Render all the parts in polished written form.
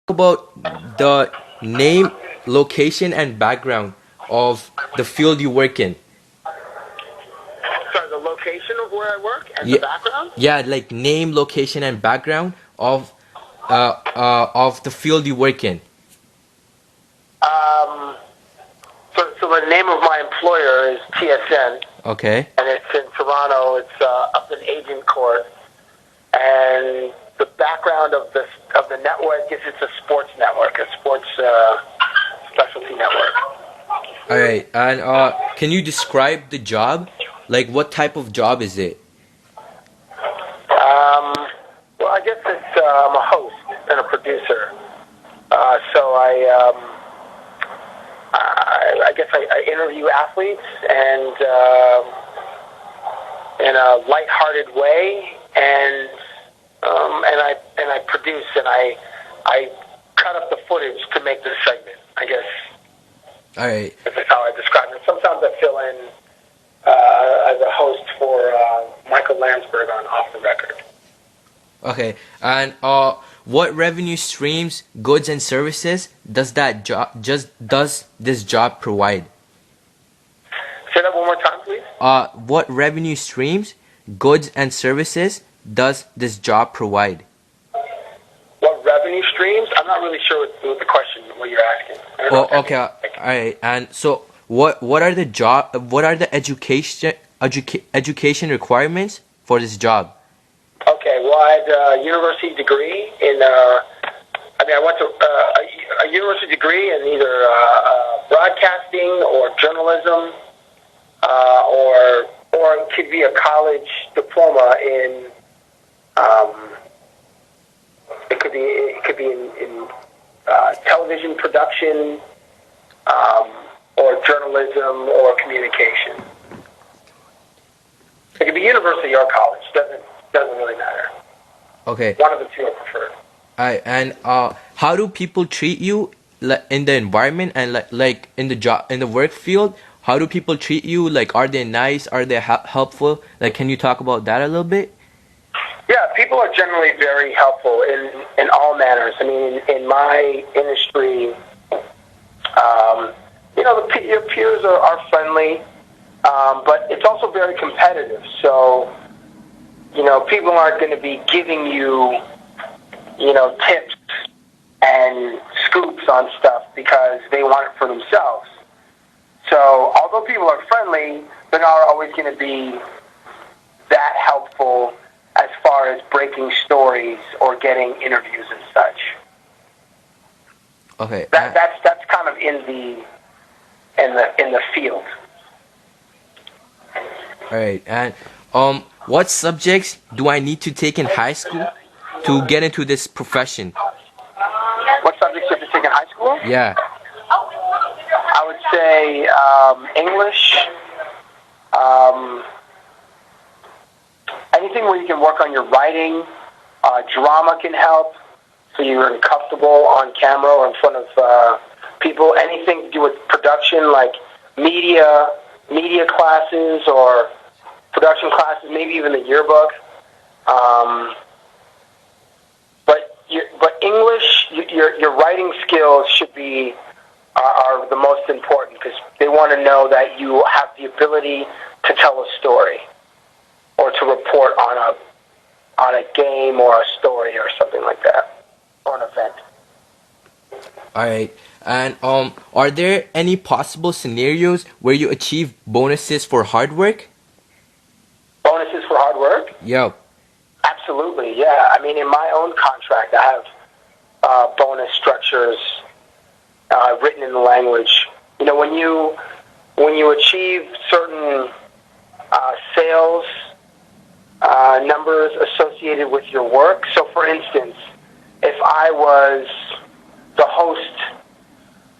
About the name, location, and background of the field you work in. Sorry, the location of where I work and the Yeah, background? yeah, like name, location, and background of the field you work in. Um, so the name of my employer is TSN, Okay. and it's in Toronto. It's up in Agent Court, and the background of the network is it's a sports network, a sports specialty network. All right. And can you describe the job? Like, what type of job is it? Well, I guess I'm a host and a producer. So I guess I interview athletes and in a lighthearted way, and I produce and I cut up the footage to make this segment. I guess All right. that's how I describe it. Sometimes I fill in as a host for Michael Landsberg on Off the Record. Okay. And what revenue streams, goods, and services does this job provide? Say that one more time, please. What revenue streams, goods, and services does this job provide? What revenue streams? I'm not really sure what the question, what you're asking. I don't know what that Okay. All means. right. And so, what are the education requirements for this job? Okay, well, I had a university degree in, I went to a university degree in either broadcasting or journalism, or it could be a college diploma in, it could be in television production, or journalism or communication. It could be university or college. Doesn't really matter. Okay. One of the two are preferred. And how do people treat you in the environment and like in the job in the work field? How do people treat you? Like, are they nice? Are they helpful? Like, can you talk about that a little bit? Yeah, people are generally very helpful in all manners. I mean, in my industry, your peers are friendly, but it's also very competitive. So, people aren't going to be giving you, tips and scoops on stuff because they want it for themselves. So, although people are friendly, they're not always going to be that helpful as far as breaking stories or getting interviews and such. Okay. That's kind of in the field. All right. And what subjects do I need to take in high school to get into this profession? What subjects you have to take in high school? Yeah. I would say English. Anything where you can work on your writing. Drama can help, so you're comfortable on camera or in front of people. Anything to do with production, like media classes or production classes, maybe even the yearbook. But English, your writing skills should be are the most important because they want to know that you have the ability to tell a story or to report on a game or a story or something like that, or an event. All right. And are there any possible scenarios where you achieve bonuses for hard work? Bonuses for hard work? Yep. Absolutely, yeah. I mean, in my own contract, I have bonus structures written in the language. When you achieve certain sales numbers associated with your work. So, for instance, if I was the host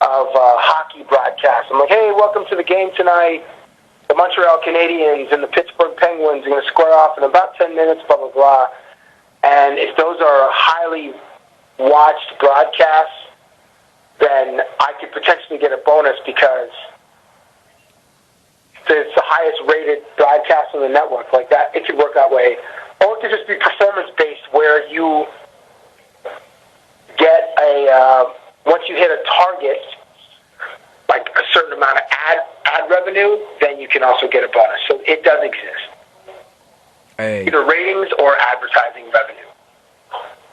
of a hockey broadcast, I'm like, hey, welcome to the game tonight. The Montreal Canadiens and the Pittsburgh Penguins are going to square off in about 10 minutes, blah, blah, blah. And if those are highly watched broadcasts, then I could potentially get a bonus because it's the highest rated broadcast on the network. Like that, it could work that way. Or it could just be performance-based where you get once you hit a target, like a certain amount of ad revenue, then you can also get a bonus. So it does exist. Hey. Either ratings or advertising revenue.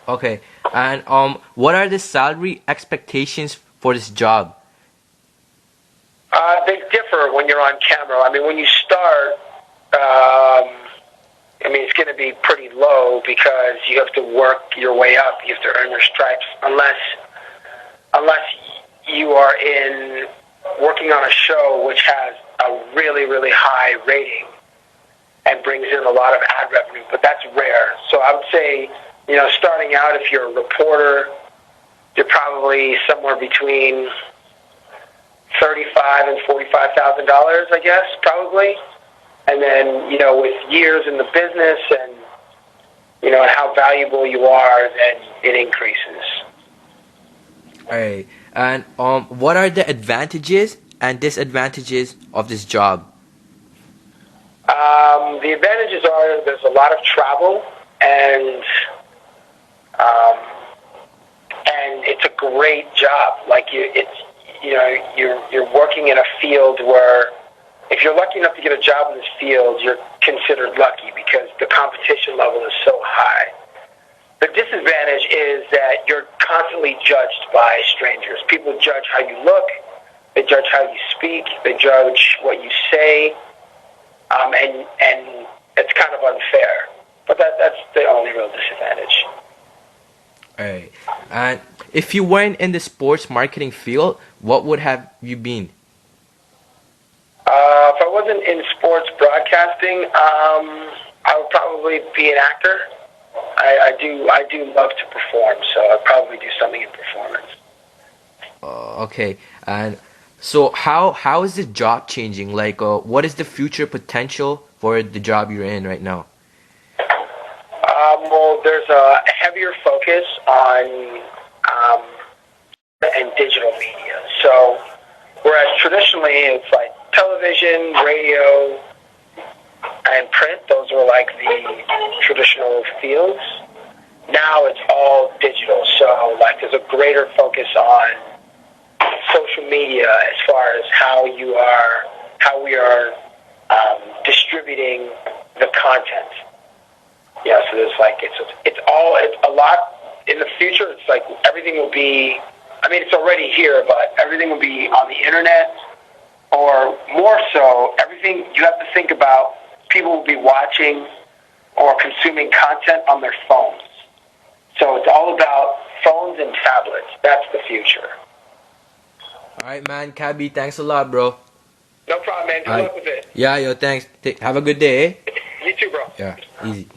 Okay. And what are the salary expectations for this job? They differ when you're on camera. I mean, when you start, it's going to be pretty low because you have to work your way up. You have to earn your stripes, unless you are working on a show which has a really, really high rating and brings in a lot of ad revenue. But that's rare. So I would say, starting out, if you're a reporter, you're probably somewhere between $35,000 and $45,000, I guess, probably. And then, with years in the business and, and how valuable you are, then it increases. All right. And what are the advantages and disadvantages of this job? The advantages are there's a lot of travel, and it's a great job. Like you're working in a field where, if you're lucky enough to get a job in this field, you're considered lucky because the competition level is so high. The disadvantage is that you're constantly judged by strangers. People judge how you look, they judge how you speak, they judge what you say, and it's kind of unfair. But that's the only real disadvantage. All right. And if you weren't in the sports marketing field, what would have you been? If I wasn't in sports broadcasting, I would probably be an actor. I do love to perform, so I'd probably do something in performance. Okay. And so how is the job changing? Like, what is the future potential for the job you're in right now? Well, there's a heavier focus on and digital media. So, whereas traditionally it's like television, radio, and print, those were like the traditional fields. Now it's all digital. So, like, there's a greater focus on social media as far as how we are distributing the content. Yeah, so there's like it's a lot in the future. It's like everything will be. I mean, it's already here, but everything will be on the internet, or more so, everything you have to think about. People will be watching or consuming content on their phones. So it's all about phones and tablets. That's the future. All right, man. Cabbie, thanks a lot, bro. No problem, man. Good luck with it. Yeah, yo, thanks. Have a good day. You too, bro. Yeah, easy.